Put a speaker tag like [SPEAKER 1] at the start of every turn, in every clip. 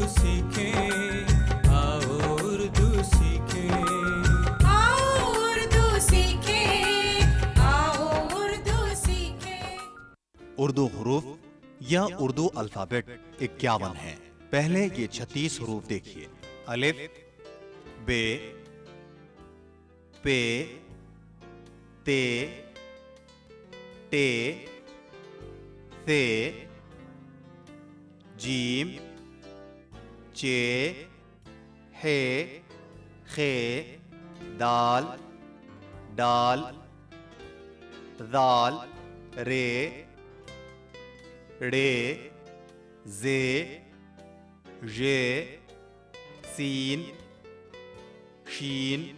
[SPEAKER 1] सीखें, आओ उर्दू सीखें।
[SPEAKER 2] आओ उर्दू सीखें, आओ उर्दू सीखें।
[SPEAKER 3] उर्दू हरूफ या उर्दू अल्फाबेट 51 है। पहले ये 36 हरूफ देखिए। अलिफ, बे, पे, ते, टे, से, जीम, चे, हे, खे, दाल, डाल, दाल, रे, रे, जे, जे, सीन, शीन,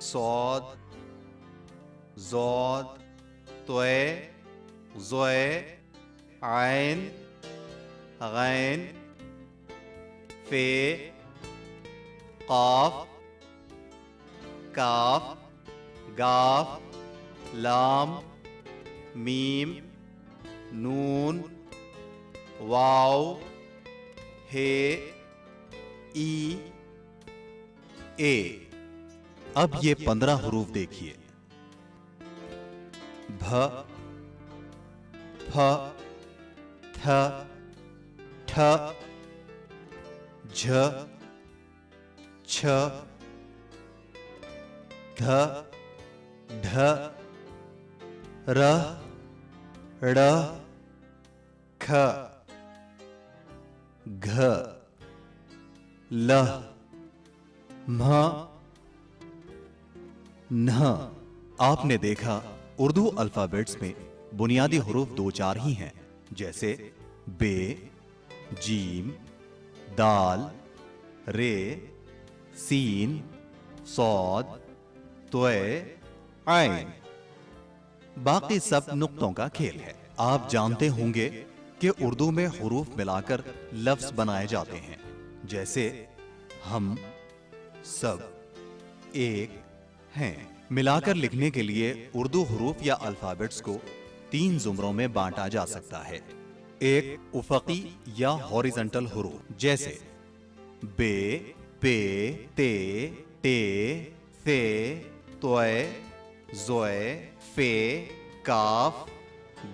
[SPEAKER 3] सौद, जौद, तोए, ज़ोए, आइन, गैन, फे, काफ, काफ, गाफ, लाम, मीम, नून, वाव, हे, ई, ए। अब ये 15 हरूफ देखिए। भ, फ, थ, ठ, झ, छ, ध, ढ, र, ड़, ख, घ, ल, म्ह, न्ह। आपने देखा उर्दू अल्फाबेट्स में बुनियादी हरूफ 2-4 ही हैं, जैसे बे, जीम, दाल, रे, सीन, सौद, तोए, आइन। बाकी सब नुक्तों का खेल है। आप जानते होंगे कि उर्दू में हरूफ मिलाकर लफ्ज बनाए जाते हैं, जैसे हम, सब, एक, हैं। मिलाकर लिखने के लिए उर्दू हरूफ या अल्फाबेट्स को 3 जुमरों में बांटा जा सकता है। एक उफकी या हॉरिजॉन्टल हरूफ, जैसे बे, पे, ते, टे, से, तोए, ज़ोए, फे, काफ,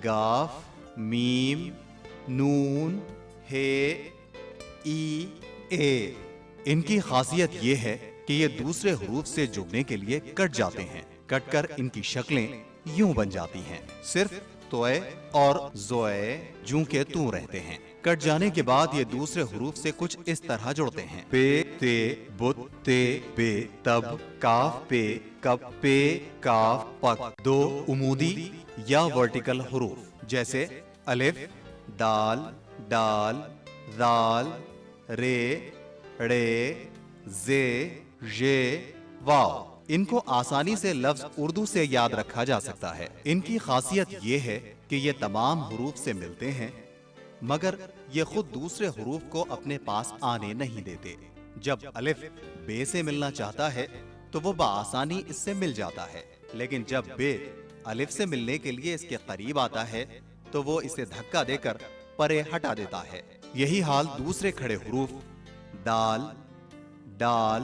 [SPEAKER 3] गाफ, मीम, नून, हे, ई, ए। इनकी खासियत यह है कि ये दूसरे हरूफ से जुड़ने के लिए कट जाते हैं। कटकर इनकी शक्लें यूं बन जाती हैं। सिर्फ तोए और ज़ोए जूं के तू रहते हैं। कट जाने के बाद ये दूसरे हरूफ से कुछ इस तरह जुड़ते हैं। पे, ते, बुत, ते, बे, तब, काफ, पे, कब, पे, काफ, पक। 2 उमूदी या वर्टिकल हरूफ, जैसे अलिफ, दाल, डाल, दाल, रे, रे, जे, जे, वाव। इनको आसानी से लफ्ज उर्दू से याद रखा जा सकता है। इनकी खासियत ये है कि ये तमाम हरूफ से मिलते हैं, मगर ये खुद दूसरे हरूफ को अपने पास आने नहीं देते। जब अलिफ बे से मिलना चाहता है तो वो बआसानी इससे मिल जाता है, लेकिन जब बे अलिफ से मिलने के लिए इसके करीब आता है तो वो इसे धक्का देकर परे हटा देता है। यही हाल दूसरे खड़े हरूफ दाल, डाल,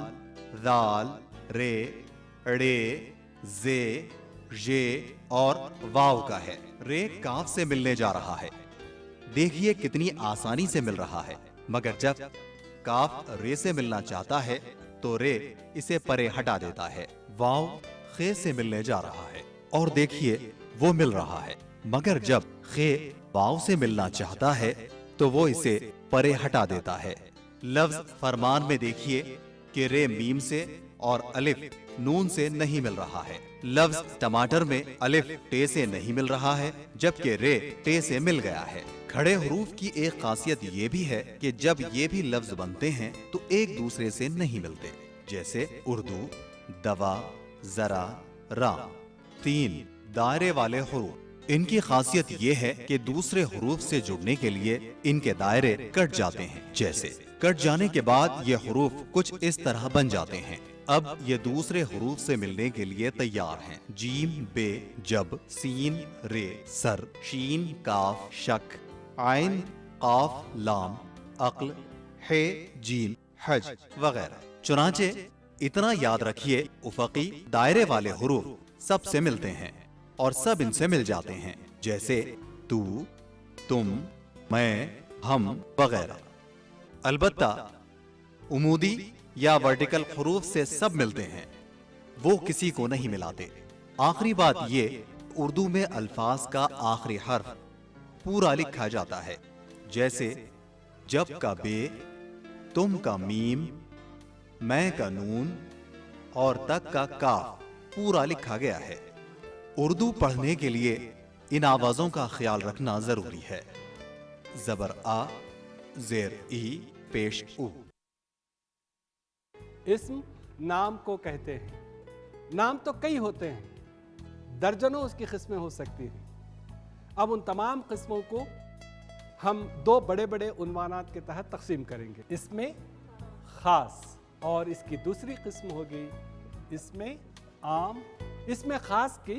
[SPEAKER 3] दाल, रे, रे, जे, जे और वाव का है। रे काफ से मिलने जा रहा है। देखिए कितनी आसानी से मिल रहा है, मगर जब काफ रे से मिलना चाहता है तो रे इसे परे हटा देता है। वाव खे से मिलने जा रहा है और देखिए वो मिल रहा है, मगर जब खे वाव से मिलना चाहता है तो वो इसे परे हटा देता है। लफ्ज फरमान में देखिए कि रे मीम से और अलिफ नून से नहीं मिल रहा है। लफ्ज टमाटर में अलिफ टे से नहीं मिल रहा है, जबकि रे टे से मिल गया है। खड़े हरूफ की एक खासियत ये भी है कि जब ये भी लफ्ज बनते हैं तो एक दूसरे से नहीं मिलते, जैसे उर्दू, दवा, जरा, राम। 3 दायरे वाले हरूफ। इनकी खासियत ये है कि दूसरे हरूफ से जुड़ने के लिए इनके दायरे कट जाते हैं। जैसे कट जाने के बाद ये हरूफ कुछ इस तरह बन जाते हैं। अब ये दूसरे हरूफ से मिलने के लिए तैयार हैं। जीम, बे, जब, सीन, रे, सर, शीन, काफ, शक, आइन, काफ, लाम, अक्ल, हे जीम हज वगैरह। चुनांचे इतना याद रखिए, उफकी दायरे वाले हुरूफ सब से मिलते हैं और सब इनसे मिल जाते हैं, जैसे तू, तुम, मैं, हम वगैरह। अलबत्ता उमूदी या वर्टिकल हुरूफ से सब मिलते हैं, वो किसी को नहीं मिलाते। आखिरी बात ये, उर्दू में अल्फाज का आखिरी हर्फ पूरा लिखा जाता है, जैसे जब का बे, तुम का मीम, मैं का नून और तक का काफ पूरा लिखा गया है। उर्दू पढ़ने के लिए इन आवाजों का ख्याल रखना जरूरी है। जबर आ, जेर ई, पेश उ।
[SPEAKER 4] इस्म नाम को कहते हैं। नाम तो कई होते हैं, दर्जनों उसकी किस्में हो सकती हैं। अब उन तमाम किस्मों को हम दो बड़े बड़े उन्वानात के तहत तकसीम करेंगे। इसमें ख़ास और इसकी दूसरी किस्म होगी इसमें आम। इसमें ख़ास की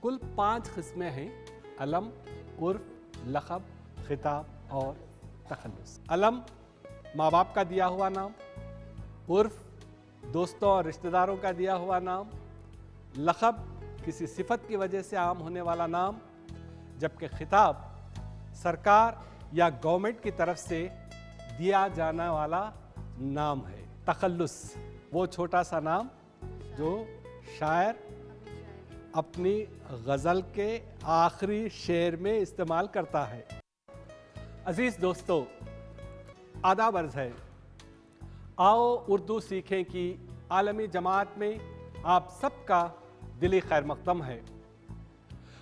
[SPEAKER 4] कुल 5 किस्में हैं: अलम, उर्फ, लक़ब, खिताब और तखल्लुस। अलम माँ बाप का दिया हुआ नाम, उर्फ दोस्तों और रिश्तेदारों का दिया हुआ नाम, लक़ब किसी सिफत की वजह से आम होने वाला नाम, जबकि खिताब सरकार या गवर्नमेंट की तरफ से दिया जाने वाला नाम है। तखल्लुस वो छोटा सा नाम जो शायर अपनी गज़ल के आखिरी शेर में इस्तेमाल करता है। अजीज़ दोस्तों, आदाब अर्ज़ है। आओ उर्दू सीखें की आलमी जमात में आप सबका दिली खैर मक़दम है।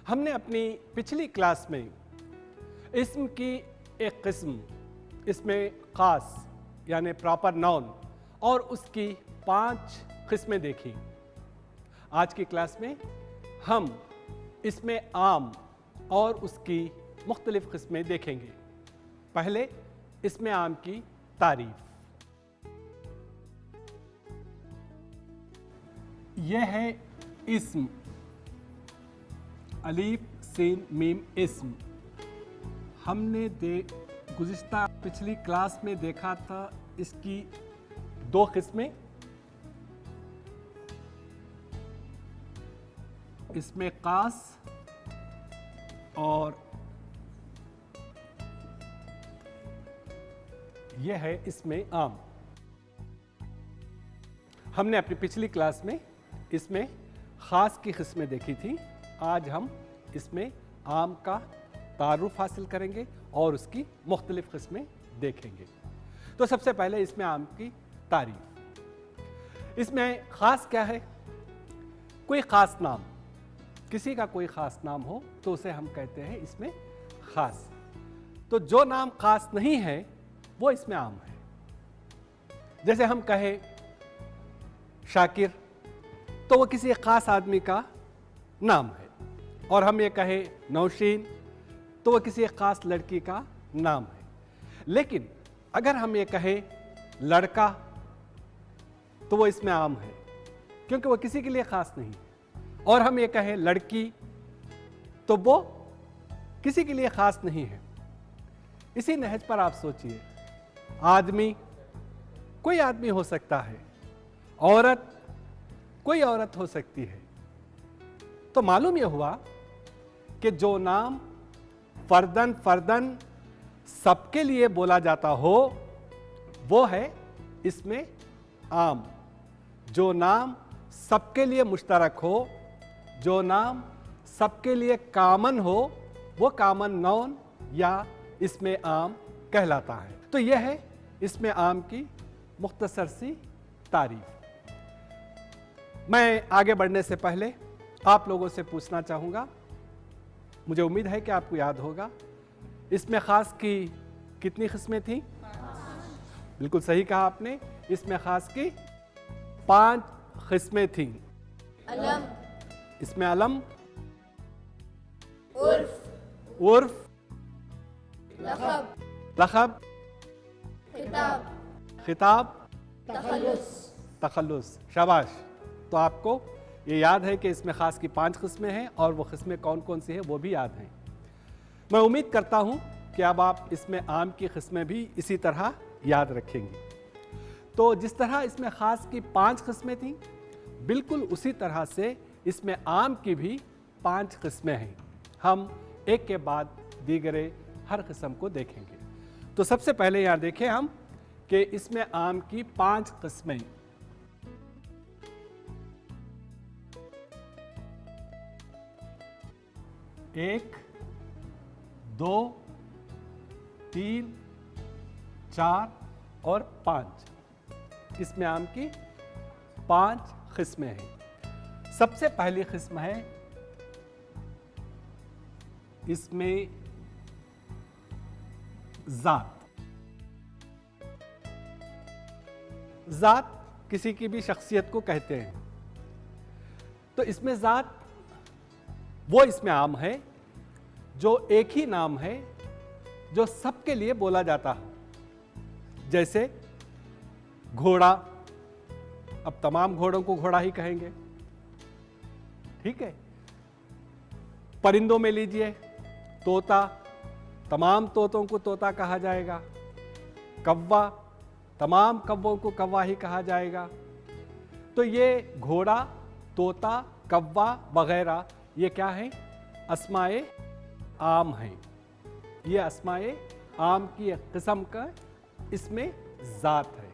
[SPEAKER 4] हमने अपनी पिछली क्लास में इस्म की एक किस्म, इसमें ख़ास यानी प्रॉपर नाउन, और उसकी 5 किस्में देखी। आज की क्लास में हम इसमें आम और उसकी मुख्तलिफ किस्में देखेंगे। पहले इसमें आम की तारीफ। यह है इस्म, अलीफ सीन मीम इस्म। हमने गुज़िश्ता पिछली क्लास में देखा था इसकी 2 किस्में। इसमें कास और यह है इसमें आम। हमने अपनी पिछली क्लास में इसमें ख़ास की किस्में देखी थी। आज हम इसमें आम का तारुफ हासिल करेंगे और उसकी मुख्तलिफ किस्में देखेंगे। तो सबसे पहले इसमें आम की तारीफ। इसमें ख़ास क्या है? कोई ख़ास नाम, किसी का कोई ख़ास नाम हो तो उसे हम कहते हैं इसमें ख़ास। तो जो नाम ख़ास नहीं है वो इसमें आम है। जैसे हम कहें शाकिर, तो वो किसी ख़ास आदमी का नाम है, और हम ये कहें नौशीन, तो वो किसी ख़ास लड़की का नाम है। लेकिन अगर हम ये कहें लड़का, तो वो इसमें आम है, क्योंकि वो किसी के लिए ख़ास नहीं है। और हम ये कहें लड़की, तो वो किसी के लिए ख़ास नहीं है। इसी नहज पर आप सोचिए, आदमी कोई आदमी हो सकता है, औरत कोई औरत हो सकती है। तो मालूम यह हुआ कि जो नाम फर्दन फर्दन सबके लिए बोला जाता हो वो है इसमें आम। जो नाम सबके लिए मुश्तरक हो, जो नाम सबके लिए कामन हो, वो कामन नाउन या इसमें आम कहलाता है। तो यह है इसमें आम की मुख्तसर सी तारीफ। मैं आगे बढ़ने से पहले आप लोगों से पूछना चाहूँगा, मुझे उम्मीद है कि आपको याद होगा, इसमें ख़ास की कितनी किस्में थीं? बिल्कुल सही कहा आपने, इसमें ख़ास की 5 किस्में थीं।
[SPEAKER 5] अलम,
[SPEAKER 4] इसमें अलम,
[SPEAKER 5] उर्फ,
[SPEAKER 4] उर्फ,
[SPEAKER 5] लक़ब,
[SPEAKER 4] लक़ब,
[SPEAKER 5] खिताब,
[SPEAKER 4] खिताब,
[SPEAKER 5] तखल्लुस।
[SPEAKER 4] तखल्लुस। शाबाश। तो आपको ये याद है कि इसमें ख़ास की 5 किस्में हैं, और वो किस्में कौन कौन सी हैं वो भी याद हैं। मैं उम्मीद करता हूँ कि अब आप इसमें आम की किस्में भी इसी तरह याद रखेंगे। तो जिस तरह इसमें खास की 5 किस्में थीं, बिल्कुल उसी तरह से इसमें आम की भी 5 किस्में हैं। हम एक के बाद दीगरे हर किस्म को देखेंगे। तो सबसे पहले यहाँ देखें हम कि इसमें आम की 5 किस्में। एक, 2, 3, 4 और 5। इसमें आम की 5 किस्में हैं। सबसे पहली किस्म है इसमें जात। जात किसी की भी शख्सियत को कहते हैं। तो इसमें जात वो इसमें आम है जो एक ही नाम है जो सबके लिए बोला जाता है। जैसे घोड़ा, अब तमाम घोड़ों को घोड़ा ही कहेंगे, ठीक है। परिंदों में लीजिए तोता, तमाम तोतों को तोता कहा जाएगा। कौवा, तमाम कौवों को कौवा ही कहा जाएगा। तो ये घोड़ा, तोता, कौवा वगैरह ये क्या है? अस्माए आम हैं। ये अस्माए आम की एक किस्म का इसमें जात है।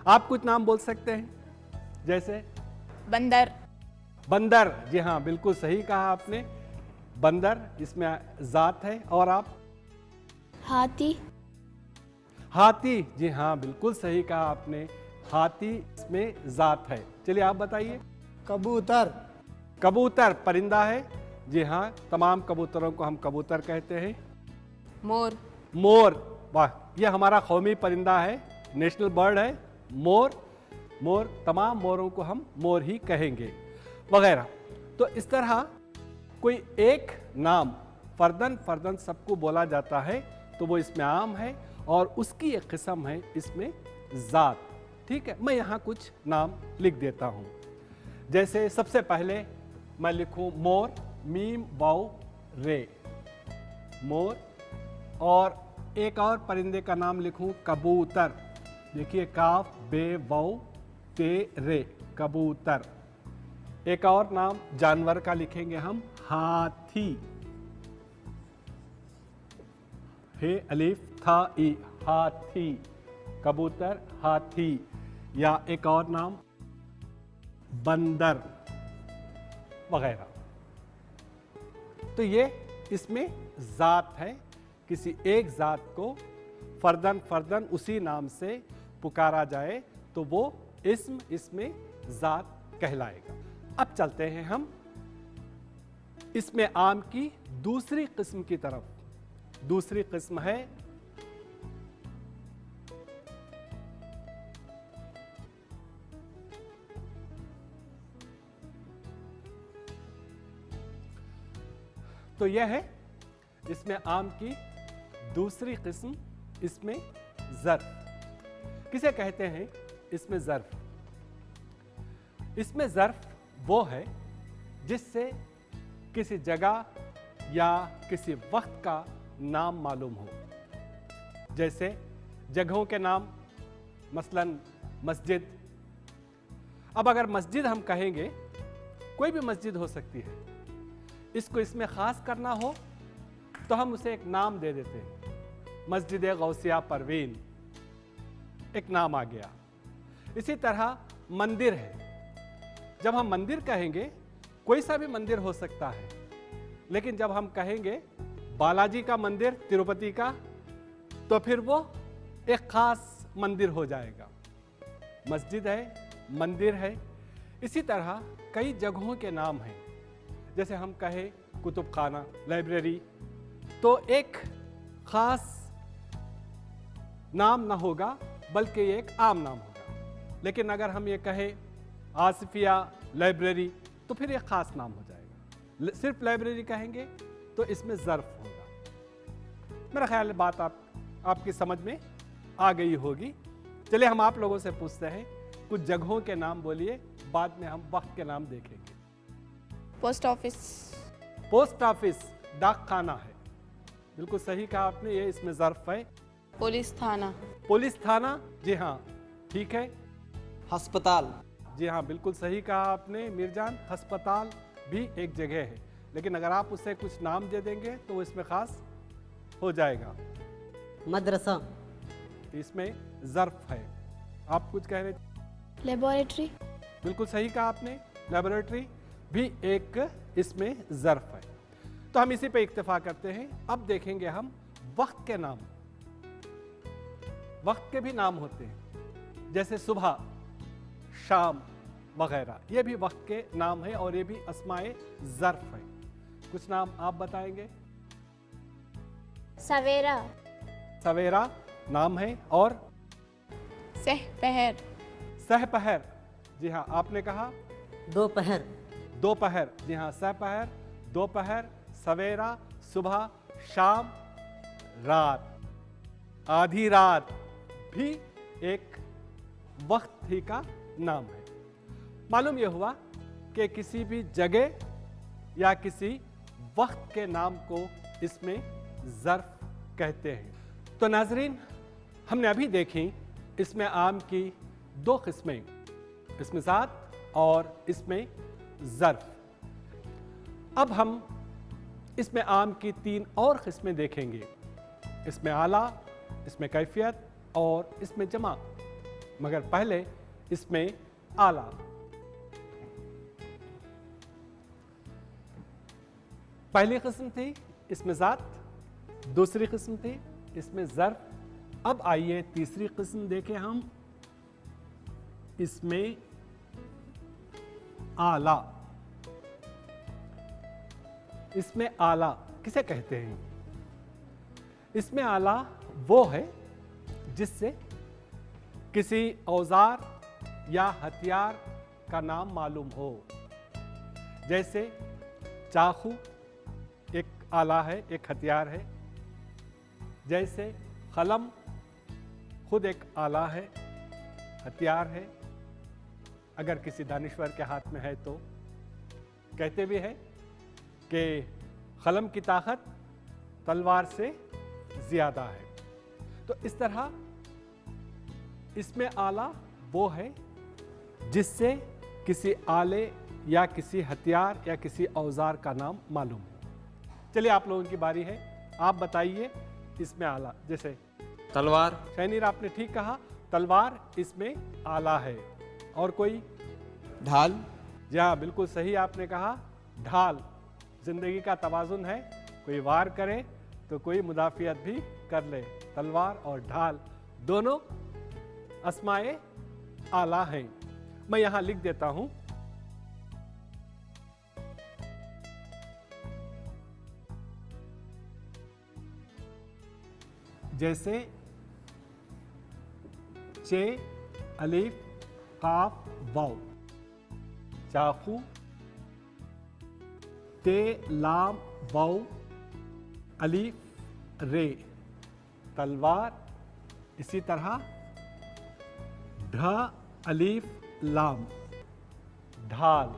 [SPEAKER 4] आप कुछ नाम बोल सकते हैं, जैसे
[SPEAKER 5] बंदर,
[SPEAKER 4] बंदर। जी हाँ, बिल्कुल सही कहा आपने, बंदर इसमें जात है। और आप?
[SPEAKER 5] हाथी,
[SPEAKER 4] हाथी। जी हाँ, बिल्कुल सही कहा आपने, हाथी इसमें जात है। चलिए आप बताइए।
[SPEAKER 6] कबूतर,
[SPEAKER 4] कबूतर परिंदा है। जी हाँ, तमाम कबूतरों को हम कबूतर कहते हैं।
[SPEAKER 5] मोर,
[SPEAKER 4] मोर, वाह, ये हमारा कौमी परिंदा है, नेशनल बर्ड है मोर। मोर, तमाम मोरों को हम मोर ही कहेंगे वगैरह। तो इस तरह कोई एक नाम फर्दन फर्दन सबको बोला जाता है, तो वो इसमें आम है और उसकी एक किस्म है इसमें जात। ठीक है, मैं यहाँ कुछ नाम लिख देता हूँ। जैसे सबसे पहले मैं लिखूँ मोर, मीम वाओ रे, मोर। और एक और परिंदे का नाम लिखूँ कबूतर। देखिए काफ बे वाओ ते रे, कबूतर। एक और नाम जानवर का लिखेंगे हम, हाथी। हे अलिफ था ई, हाथी, कबूतर, हाथी। या एक और नाम बंदर वगैरह। तो ये इसमें जात है। किसी एक जात को फर्दन फर्दन उसी नाम से पुकारा जाए तो वो इस्म इसमें जात कहलाएगा। अब चलते हैं हम इसमें आम की दूसरी किस्म की तरफ। दूसरी किस्म है तो यह है इसमें आम की दूसरी किस्म, इसमें ज़र्फ़। किसे कहते हैं इसमें ज़र्फ़? इसमें ज़र्फ़ वो है जिससे किसी जगह या किसी वक्त का नाम मालूम हो। जैसे जगहों के नाम, मसलन मस्जिद। अब अगर मस्जिद हम कहेंगे, कोई भी मस्जिद हो सकती है, इसको इसमें ख़ास करना हो तो हम उसे एक नाम दे देते हैं। मस्जिद गौसिया परवीन, एक नाम आ गया। इसी तरह मंदिर है। जब हम मंदिर कहेंगे, कोई सा भी मंदिर हो सकता है, लेकिन जब हम कहेंगे बालाजी का मंदिर, तिरुपति का, तो फिर वो एक ख़ास मंदिर हो जाएगा। मस्जिद है, मंदिर है। इसी तरह कई जगहों के नाम हैं। जैसे हम कहें कुतुब खाना, लाइब्रेरी, तो एक ख़ास नाम ना होगा, बल्कि एक आम नाम होगा। लेकिन अगर हम ये कहें आसिफिया लाइब्रेरी, तो फिर एक ख़ास नाम हो जाएगा। सिर्फ लाइब्रेरी कहेंगे तो इसमें ज़र्फ़ होगा। मेरा ख्याल है बात आपकी समझ में आ गई होगी। चलिए हम आप लोगों से पूछते हैं, कुछ जगहों के नाम बोलिए, बाद में हम वक्त के नाम देखेंगे।
[SPEAKER 5] पोस्ट ऑफिस,
[SPEAKER 4] पोस्ट ऑफिस डाक खाना है, बिल्कुल सही कहा आपने, ये इसमें ज़र्फ़ है।
[SPEAKER 5] पुलिस थाना।
[SPEAKER 4] पुलिस थाना, जी हाँ ठीक है।
[SPEAKER 6] अस्पताल।
[SPEAKER 4] जी हाँ बिल्कुल सही कहा आपने मीरजान, अस्पताल भी एक जगह है, लेकिन अगर आप उसे कुछ नाम दे देंगे तो वो इसमें खास हो जाएगा।
[SPEAKER 6] मदरसा।
[SPEAKER 4] इसमें ज़र्फ है। आप कुछ कह रहे थे?
[SPEAKER 5] लेबोरेटरी।
[SPEAKER 4] बिल्कुल सही कहा आपने, लेबोरेटरी भी एक इसमें ज़र्फ है। तो हम इसी पे इक्तफा करते हैं। अब देखेंगे हम वक्त के नाम। वक्त के भी नाम होते हैं, जैसे सुबह, शाम वगैरह, ये भी वक्त के नाम है और ये भी अस्माए ज़र्फ है। कुछ नाम आप बताएंगे?
[SPEAKER 5] सवेरा।
[SPEAKER 4] सवेरा नाम है, और
[SPEAKER 5] सहपहर।
[SPEAKER 4] सहपहर, जी हाँ आपने कहा।
[SPEAKER 6] दोपहर।
[SPEAKER 4] दोपहर, जी हाँ सहपहर, दोपहर, सवेरा, सुबह, शाम, रात। आधी रात भी एक वक्त ही का नाम है। मालूम यह हुआ कि किसी भी जगह या किसी वक्त के नाम को इसमें ज़र्फ कहते हैं। तो नाजरीन, हमने अभी देखी इसमें आम की दो किस्में, इसमें ज़ात और इसमें ज़र्फ। अब हम इसमें आम की तीन और किस्में देखेंगे, इसमें आला, इसमें कैफियत और इसमें जमा। मगर पहले इसमें आला। पहली किस्म थी इसमें ज़ात, दूसरी किस्म थी इसमें ज़र्फ। अब आइए तीसरी किस्म देखें हम, इसमें आला। इसमें आला किसे कहते हैं? इसमें आला वो है जिससे किसी औजार या हथियार का नाम मालूम हो। जैसे चाकू एक आला है, एक हथियार है। जैसे कलम खुद एक आला है, हथियार है। अगर किसी दानिश्वर के हाथ में है तो कहते भी हैं कि कलम की ताकत तलवार से ज़्यादा है। तो इस तरह इसमें आला वो है जिससे किसी आले या किसी हथियार या किसी औजार का नाम मालूम हो। चलिए आप लोगों की बारी है, आप बताइए इसमें आला। जैसे
[SPEAKER 1] तलवार।
[SPEAKER 4] शहनीर आपने ठीक कहा, तलवार इसमें आला है। और कोई?
[SPEAKER 1] ढाल।
[SPEAKER 4] जी हाँ बिल्कुल सही आपने कहा, ढाल। जिंदगी का तवाजुन है, कोई वार करे तो कोई मुदाफियत भी कर ले। तलवार और ढाल दोनों अस्माए आला हैं। मैं यहां लिख देता हूं, जैसे चे, अलिफ, काफ, वाव। चाकू, ते, लाम, वाव, अलिफ, रे। तलवार इसी तरह ढ, अलिफ, लाम, ढाल।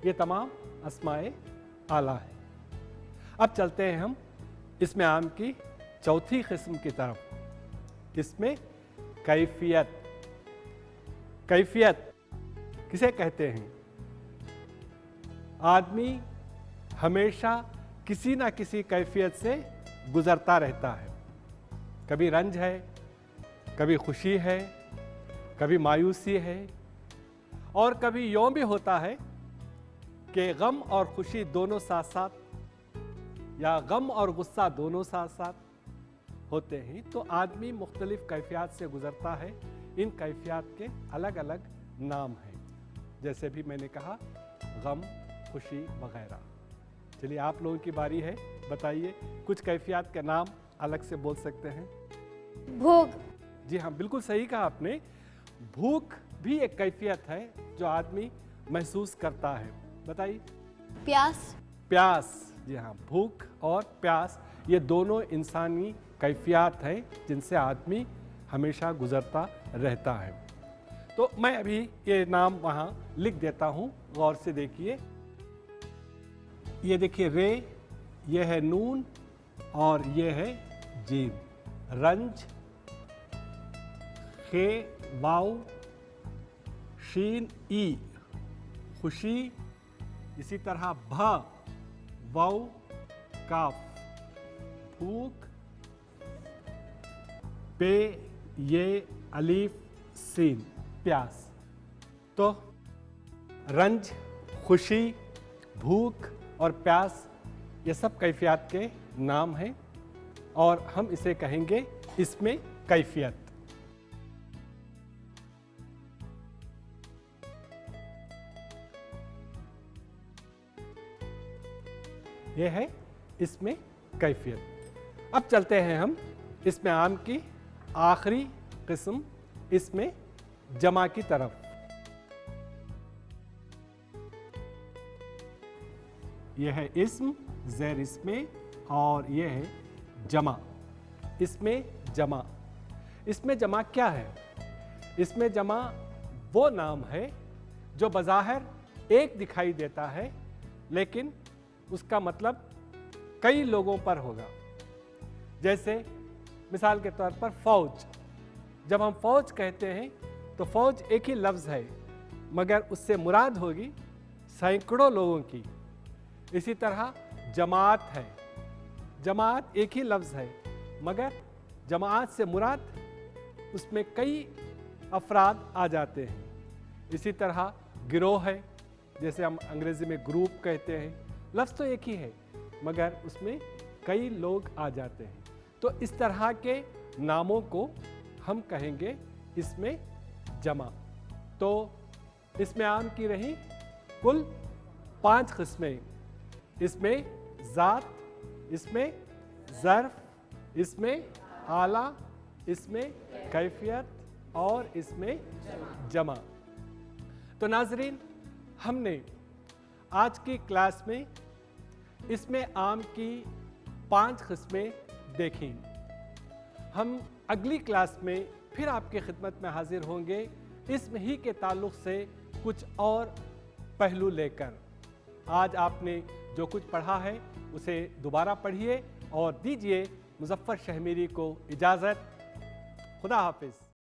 [SPEAKER 4] ये तमाम अस्माए आला है। अब चलते हैं हम इसमें आम की चौथी किस्म की तरफ, इसमें कैफियत। कैफियत किसे कहते हैं? आदमी हमेशा किसी ना किसी कैफियत से गुजरता रहता है। कभी रंज है, कभी खुशी है, कभी मायूसी है, और कभी यूं भी होता है कि गम और खुशी दोनों साथ साथ, या गम और गुस्सा दोनों साथ साथ होते हैं। तो आदमी मुख्तलिफ कैफियत से गुजरता है। इन कैफियत के अलग अलग नाम हैं, जैसे भी मैंने कहा गम, खुशी वगैरह। चलिए आप लोगों की बारी है, बताइए कुछ कैफियत के नाम अलग से बोल सकते हैं।
[SPEAKER 5] भूख।
[SPEAKER 4] जी हाँ बिल्कुल सही कहा आपने, भूख भी एक कैफियत है जो आदमी महसूस करता है। बताइए।
[SPEAKER 5] प्यास।
[SPEAKER 4] प्यास, जी हाँ, भूख और प्यास ये दोनों इंसानी कैफियत हैं जिनसे आदमी हमेशा गुजरता रहता है। तो मैं अभी ये नाम वहाँ लिख देता हूँ, गौर से देखिए। ये देखिए रे, ये है नून और ये है जीम। रंज, खे वाव, शीन ई खुशी, इसी तरह भ वाव काफ भूख, पे ये अलीफ सीन प्यास। तो रंज, खुशी, भूख और प्यास ये सब कैफियत के नाम हैं और हम इसे कहेंगे इसमें कैफियत। ये है इसमें कैफियत। अब चलते हैं हम इसमें आम की आखिरी किस्म इसमें जमा की तरफ। यह है इस्म, ज़ैर इसमें, और यह है जमा। इसमें जमा, इसमें जमा क्या है? इसमें जमा वो नाम है जो बज़ाहिर एक दिखाई देता है लेकिन उसका मतलब कई लोगों पर होगा। जैसे मिसाल के तौर पर फौज, जब हम फौज कहते हैं तो फौज एक ही लफ्ज़ है मगर उससे मुराद होगी सैकड़ों लोगों की। इसी तरह जमात है, जमात एक ही लफ्ज़ है मगर जमात से मुराद उसमें कई अफराद आ जाते हैं। इसी तरह गिरोह है, जैसे हम अंग्रेज़ी में ग्रुप कहते हैं, लफ्ज़ तो एक ही है मगर उसमें कई लोग आ जाते हैं। तो इस तरह के नामों को हम कहेंगे इसमें जमा। तो इसमें आम की रही कुल 5 किस्में। इसमें ज़ात, इसमें ज़र्फ़, इसमें आला, इसमें कैफियत और इसमें जमा। तो नाज़रीन, हमने आज की क्लास में इसमें आम की 5 किस्में देखी। हम अगली क्लास में फिर आपकी खिदमत में हाजिर होंगे इसम ही के ताल्लुक़ से कुछ और पहलू लेकर। आज आपने जो कुछ पढ़ा है उसे दोबारा पढ़िए और दीजिए मुज़फ़्फ़र शहमीरी को इजाज़त। खुदा हाफिज़।